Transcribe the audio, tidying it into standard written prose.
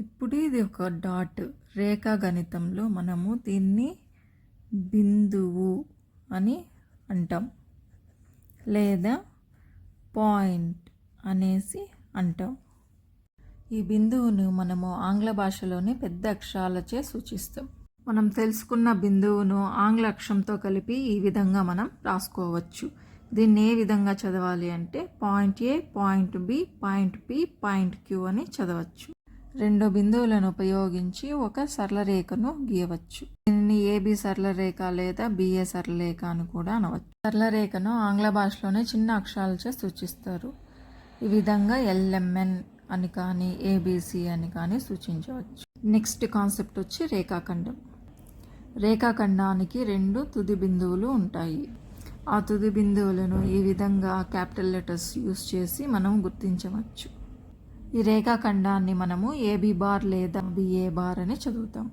ఇప్పుడు ఇది ఒక డాట్. రేఖాగణితంలో మనము దీన్ని బిందువు అని అంటాం, లేదా పాయింట్ అనేసి అంటాం. ఈ బిందువును మనము ఆంగ్ల భాషలోని పెద్ద అక్షరాలచే సూచిస్తాం. మనం తెలుసుకున్న బిందువును ఆంగ్ల అక్షరంతో కలిపి ఈ విధంగా మనం రాసుకోవచ్చు. దీన్ని ఏ విధంగా చదవాలి అంటే point A, point B, point P, point Q అని చదవచ్చు. రెండు బిందువులను ఉపయోగించి ఒక సరళ రేఖను గీయవచ్చు. దీనిని ఏబి సరళ రేఖ లేదా బిఏ సరళ రేఖ అని కూడా అనవచ్చు. సరళ రేఖను ఆంగ్ల భాషలోనే చిన్న అక్షరాలచే సూచిస్తారు. ఈ విధంగా ఎల్ఎంఎన్ అని కానీ ఏబిసి అని కానీ సూచించవచ్చు. నెక్స్ట్ కాన్సెప్ట్ వచ్చి రేఖాఖండం. రేఖాఖండానికి రెండు తుది బిందువులు ఉంటాయి. ఆ తుది బిందువులను ఈ విధంగా క్యాపిటల్ లెటర్స్ యూస్ చేసి మనం గుర్తించవచ్చు. ఈ రేఖాఖండాన్ని మనము ఏబి బార్ లేదా బిఏ బార్ అని చదువుతాం.